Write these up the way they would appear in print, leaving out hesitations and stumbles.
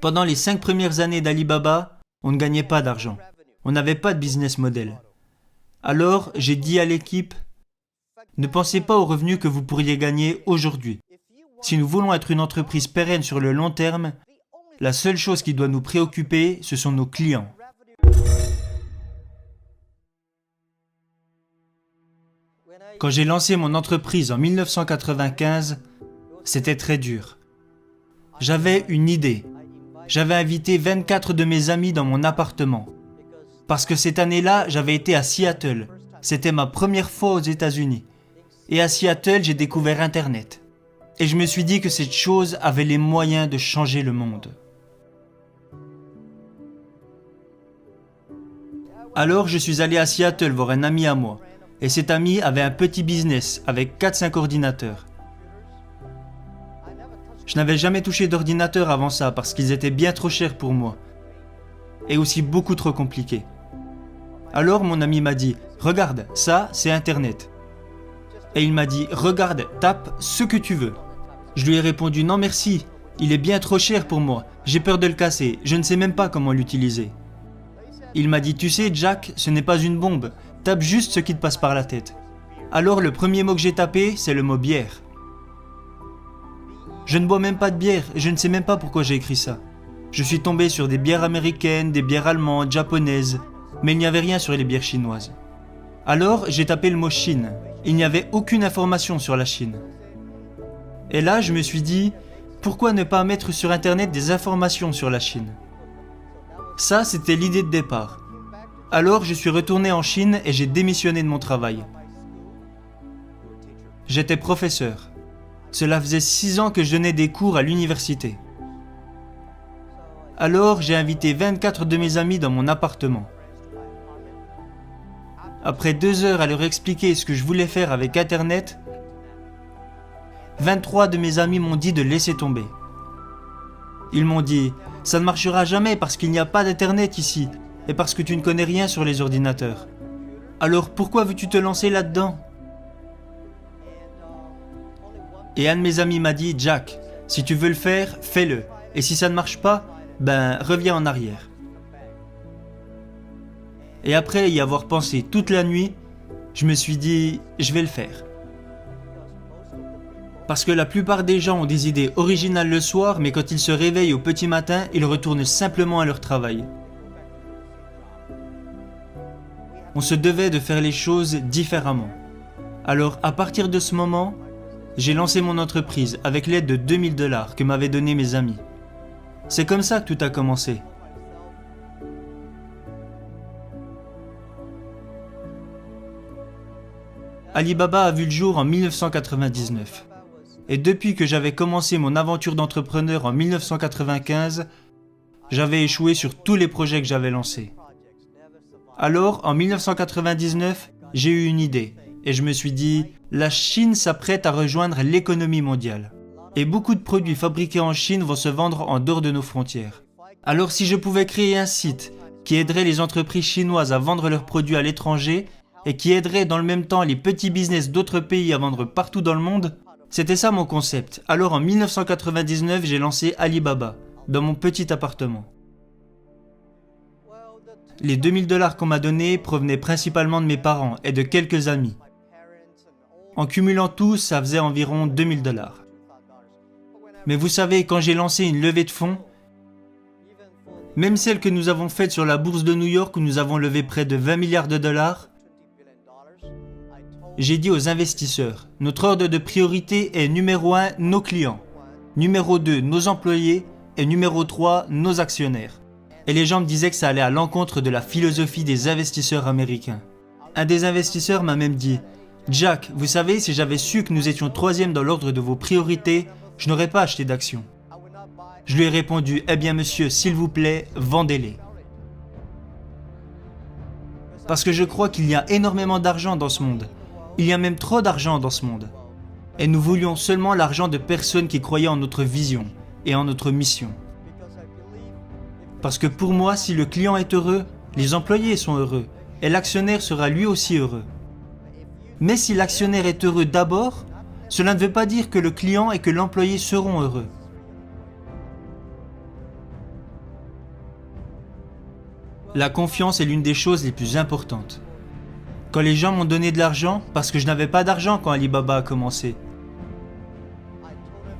Pendant les 5 premières années d'Alibaba, on ne gagnait pas d'argent. On n'avait pas de business model. Alors, j'ai dit à l'équipe, ne pensez pas aux revenus que vous pourriez gagner aujourd'hui. Si nous voulons être une entreprise pérenne sur le long terme, la seule chose qui doit nous préoccuper, ce sont nos clients. Quand j'ai lancé mon entreprise en 1995, c'était très dur. J'avais une idée. J'avais invité 24 de mes amis dans mon appartement. Parce que cette année-là, j'avais été à Seattle. C'était ma première fois aux États-Unis. Et à Seattle, j'ai découvert Internet. Et je me suis dit que cette chose avait les moyens de changer le monde. Alors, je suis allé à Seattle voir un ami à moi. Et cet ami avait un petit business avec 4-5 ordinateurs. Je n'avais jamais touché d'ordinateur avant ça parce qu'ils étaient bien trop chers pour moi. Et aussi beaucoup trop compliqués. Alors mon ami m'a dit, regarde, ça c'est Internet. Et il m'a dit, regarde, tape ce que tu veux. Je lui ai répondu, non merci, il est bien trop cher pour moi, j'ai peur de le casser, je ne sais même pas comment l'utiliser. Il m'a dit, tu sais Jack, ce n'est pas une bombe, tape juste ce qui te passe par la tête. Alors le premier mot que j'ai tapé, c'est le mot bière. Je ne bois même pas de bière, je ne sais même pas pourquoi j'ai écrit ça. Je suis tombé sur des bières américaines, des bières allemandes, japonaises, mais il n'y avait rien sur les bières chinoises. Alors j'ai tapé le mot Chine. Il n'y avait aucune information sur la Chine. Et là je me suis dit, pourquoi ne pas mettre sur internet des informations sur la Chine? Ça c'était l'idée de départ. Alors je suis retourné en Chine et j'ai démissionné de mon travail. J'étais professeur. Cela faisait 6 ans que je donnais des cours à l'université. Alors j'ai invité 24 de mes amis dans mon appartement. Après 2 heures à leur expliquer ce que je voulais faire avec Internet, 23 de mes amis m'ont dit de laisser tomber. Ils m'ont dit, ça ne marchera jamais parce qu'il n'y a pas d'Internet ici et parce que tu ne connais rien sur les ordinateurs. Alors pourquoi veux-tu te lancer là-dedans? Et un de mes amis m'a dit, Jack, si tu veux le faire, fais-le. Et si ça ne marche pas, reviens en arrière. Et après y avoir pensé toute la nuit, je me suis dit, je vais le faire. Parce que la plupart des gens ont des idées originales le soir, mais quand ils se réveillent au petit matin, ils retournent simplement à leur travail. On se devait de faire les choses différemment. Alors à partir de ce moment, j'ai lancé mon entreprise avec l'aide de 2000 $ que m'avaient donné mes amis. C'est comme ça que tout a commencé. Alibaba a vu le jour en 1999. Et depuis que j'avais commencé mon aventure d'entrepreneur en 1995, j'avais échoué sur tous les projets que j'avais lancés. Alors, en 1999, j'ai eu une idée. Et je me suis dit, la Chine s'apprête à rejoindre l'économie mondiale. Et beaucoup de produits fabriqués en Chine vont se vendre en dehors de nos frontières. Alors si je pouvais créer un site qui aiderait les entreprises chinoises à vendre leurs produits à l'étranger et qui aiderait dans le même temps les petits business d'autres pays à vendre partout dans le monde, c'était ça mon concept. Alors en 1999, j'ai lancé Alibaba, dans mon petit appartement. Les 2000 $ qu'on m'a donnés provenaient principalement de mes parents et de quelques amis. En cumulant tout, ça faisait environ 2000 $. Mais vous savez, quand j'ai lancé une levée de fonds, même celle que nous avons faite sur la bourse de New York où nous avons levé près de 20 milliards de dollars, j'ai dit aux investisseurs, notre ordre de priorité est numéro 1, nos clients, numéro 2, nos employés et numéro 3, nos actionnaires. Et les gens me disaient que ça allait à l'encontre de la philosophie des investisseurs américains. Un des investisseurs m'a même dit, Jack, vous savez, si j'avais su que nous étions 3e dans l'ordre de vos priorités, je n'aurais pas acheté d'actions. Je lui ai répondu, eh bien monsieur, s'il vous plaît, vendez-les. Parce que je crois qu'il y a énormément d'argent dans ce monde. Il y a même trop d'argent dans ce monde. Et nous voulions seulement l'argent de personnes qui croyaient en notre vision et en notre mission. Parce que pour moi, si le client est heureux, les employés sont heureux et l'actionnaire sera lui aussi heureux. Mais si l'actionnaire est heureux d'abord, cela ne veut pas dire que le client et que l'employé seront heureux. La confiance est l'une des choses les plus importantes. Quand les gens m'ont donné de l'argent, parce que je n'avais pas d'argent quand Alibaba a commencé,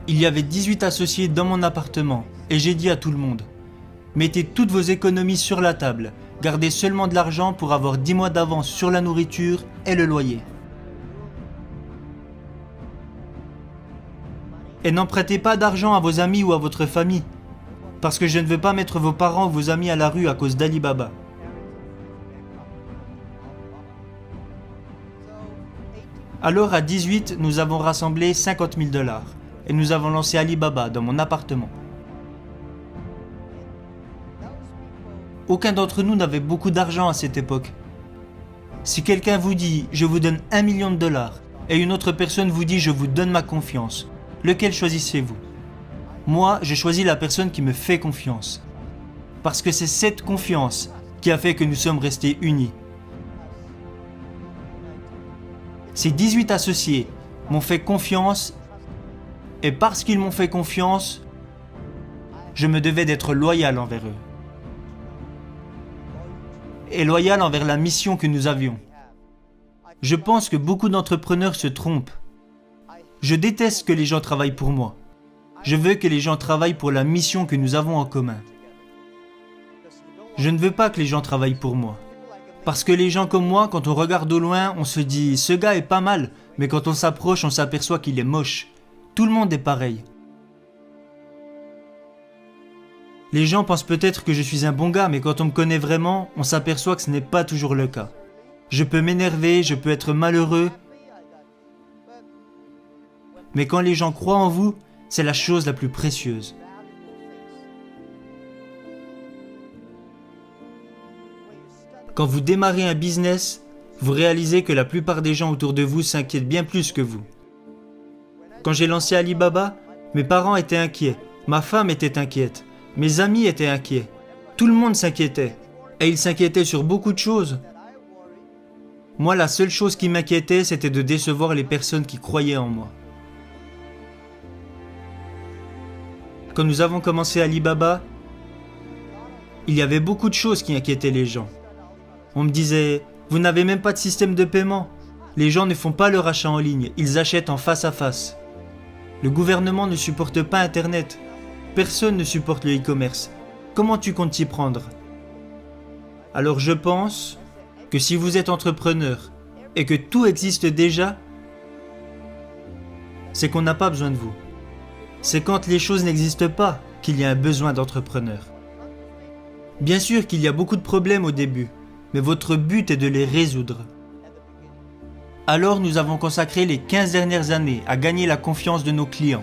il y avait 18 associés dans mon appartement et j'ai dit à tout le monde: mettez toutes vos économies sur la table, gardez seulement de l'argent pour avoir 10 mois d'avance sur la nourriture et le loyer. Et n'empruntez pas d'argent à vos amis ou à votre famille, parce que je ne veux pas mettre vos parents ou vos amis à la rue à cause d'Alibaba. Alors à 18, nous avons rassemblé 50 000 $ et nous avons lancé Alibaba dans mon appartement. Aucun d'entre nous n'avait beaucoup d'argent à cette époque. Si quelqu'un vous dit « je vous donne 1 million de dollars » et une autre personne vous dit « je vous donne ma confiance », lequel choisissez-vous? Moi, je choisis la personne qui me fait confiance. Parce que c'est cette confiance qui a fait que nous sommes restés unis. Ces 18 associés m'ont fait confiance et parce qu'ils m'ont fait confiance, je me devais d'être loyal envers eux. Et loyal envers la mission que nous avions. Je pense que beaucoup d'entrepreneurs se trompent. Je déteste que les gens travaillent pour moi. Je veux que les gens travaillent pour la mission que nous avons en commun. Je ne veux pas que les gens travaillent pour moi. Parce que les gens comme moi, quand on regarde au loin, on se dit « ce gars est pas mal », mais quand on s'approche, on s'aperçoit qu'il est moche. Tout le monde est pareil. Les gens pensent peut-être que je suis un bon gars, mais quand on me connaît vraiment, on s'aperçoit que ce n'est pas toujours le cas. Je peux m'énerver, je peux être malheureux, mais quand les gens croient en vous, c'est la chose la plus précieuse. Quand vous démarrez un business, vous réalisez que la plupart des gens autour de vous s'inquiètent bien plus que vous. Quand j'ai lancé Alibaba, mes parents étaient inquiets, ma femme était inquiète, mes amis étaient inquiets. Tout le monde s'inquiétait. Et ils s'inquiétaient sur beaucoup de choses. Moi, la seule chose qui m'inquiétait, c'était de décevoir les personnes qui croyaient en moi. Quand nous avons commencé Alibaba, il y avait beaucoup de choses qui inquiétaient les gens. On me disait « vous n'avez même pas de système de paiement. Les gens ne font pas leur achat en ligne, ils achètent en face à face. Le gouvernement ne supporte pas Internet. Personne ne supporte le e-commerce. Comment tu comptes t'y prendre ?» Alors je pense que si vous êtes entrepreneur et que tout existe déjà, c'est qu'on n'a pas besoin de vous. C'est quand les choses n'existent pas qu'il y a un besoin d'entrepreneur. Bien sûr qu'il y a beaucoup de problèmes au début, mais votre but est de les résoudre. Alors nous avons consacré les 15 dernières années à gagner la confiance de nos clients,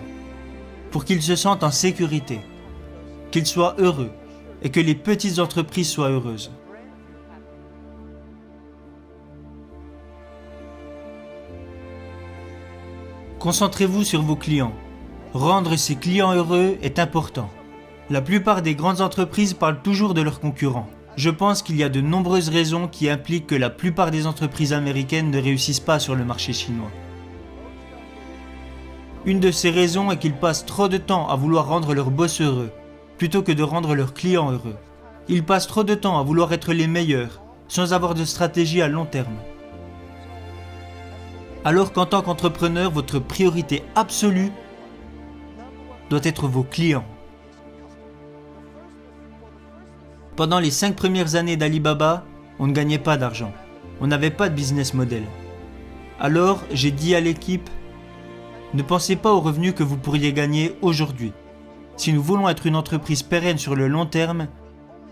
pour qu'ils se sentent en sécurité, qu'ils soient heureux et que les petites entreprises soient heureuses. Concentrez-vous sur vos clients. Rendre ses clients heureux est important. La plupart des grandes entreprises parlent toujours de leurs concurrents. Je pense qu'il y a de nombreuses raisons qui impliquent que la plupart des entreprises américaines ne réussissent pas sur le marché chinois. Une de ces raisons est qu'ils passent trop de temps à vouloir rendre leurs boss heureux, plutôt que de rendre leurs clients heureux. Ils passent trop de temps à vouloir être les meilleurs, sans avoir de stratégie à long terme. Alors qu'en tant qu'entrepreneur, votre priorité absolue doit être vos clients. Pendant les 5 premières années d'Alibaba, on ne gagnait pas d'argent. On n'avait pas de business model. Alors, j'ai dit à l'équipe, ne pensez pas aux revenus que vous pourriez gagner aujourd'hui. Si nous voulons être une entreprise pérenne sur le long terme,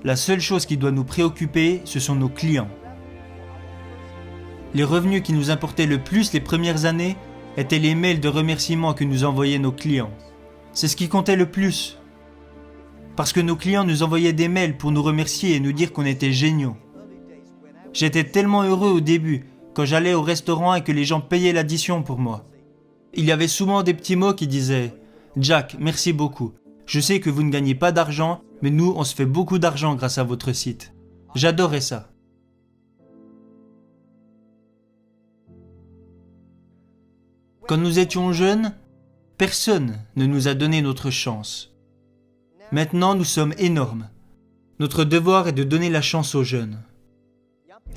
la seule chose qui doit nous préoccuper, ce sont nos clients. Les revenus qui nous importaient le plus les premières années étaient les mails de remerciements que nous envoyaient nos clients. C'est ce qui comptait le plus. Parce que nos clients nous envoyaient des mails pour nous remercier et nous dire qu'on était géniaux. J'étais tellement heureux au début, quand j'allais au restaurant et que les gens payaient l'addition pour moi. Il y avait souvent des petits mots qui disaient « Jack, merci beaucoup. Je sais que vous ne gagnez pas d'argent, mais nous, on se fait beaucoup d'argent grâce à votre site. » J'adorais ça. Quand nous étions jeunes, personne ne nous a donné notre chance. Maintenant, nous sommes énormes. Notre devoir est de donner la chance aux jeunes.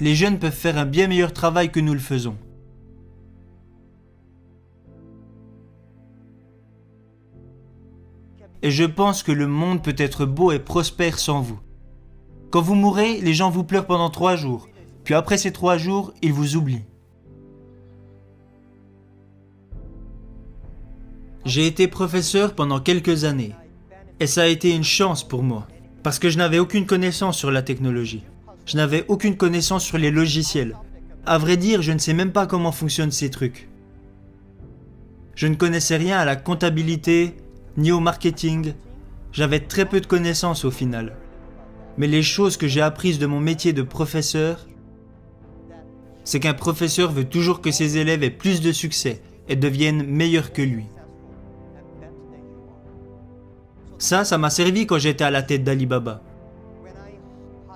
Les jeunes peuvent faire un bien meilleur travail que nous le faisons. Et je pense que le monde peut être beau et prospère sans vous. Quand vous mourrez, les gens vous pleurent pendant 3 jours. Puis après ces 3 jours, ils vous oublient. J'ai été professeur pendant quelques années. Et ça a été une chance pour moi. Parce que je n'avais aucune connaissance sur la technologie. Je n'avais aucune connaissance sur les logiciels. À vrai dire, je ne sais même pas comment fonctionnent ces trucs. Je ne connaissais rien à la comptabilité, ni au marketing. J'avais très peu de connaissances au final. Mais les choses que j'ai apprises de mon métier de professeur, c'est qu'un professeur veut toujours que ses élèves aient plus de succès et deviennent meilleurs que lui. Ça m'a servi quand j'étais à la tête d'Alibaba.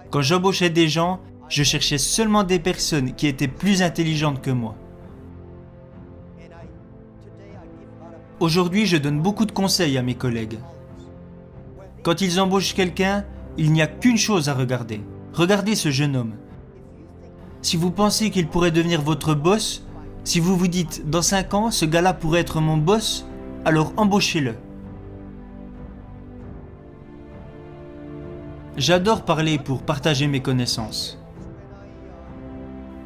Quand j'embauchais des gens, je cherchais seulement des personnes qui étaient plus intelligentes que moi. Aujourd'hui, je donne beaucoup de conseils à mes collègues. Quand ils embauchent quelqu'un, il n'y a qu'une chose à regarder. Regardez ce jeune homme. Si vous pensez qu'il pourrait devenir votre boss, si vous vous dites « dans 5 ans, ce gars-là pourrait être mon boss », alors embauchez-le. J'adore parler pour partager mes connaissances.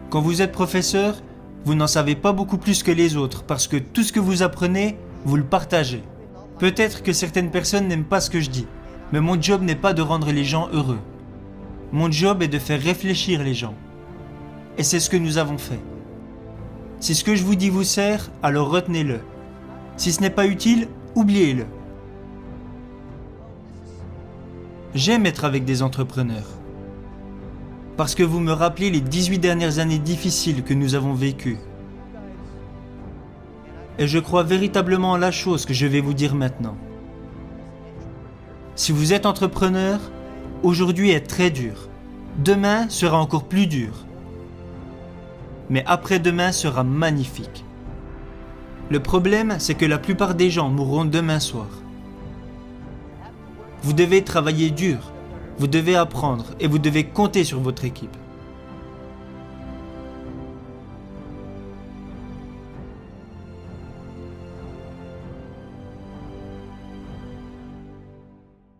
Quand vous êtes professeur, vous n'en savez pas beaucoup plus que les autres parce que tout ce que vous apprenez, vous le partagez. Peut-être que certaines personnes n'aiment pas ce que je dis, mais mon job n'est pas de rendre les gens heureux. Mon job est de faire réfléchir les gens. Et c'est ce que nous avons fait. Si ce que je vous dis vous sert, alors retenez-le. Si ce n'est pas utile, oubliez-le. J'aime être avec des entrepreneurs. Parce que vous me rappelez les 18 dernières années difficiles que nous avons vécues. Et je crois véritablement en la chose que je vais vous dire maintenant. Si vous êtes entrepreneur, aujourd'hui est très dur. Demain sera encore plus dur. Mais après-demain sera magnifique. Le problème, c'est que la plupart des gens mourront demain soir. Vous devez travailler dur, vous devez apprendre et vous devez compter sur votre équipe.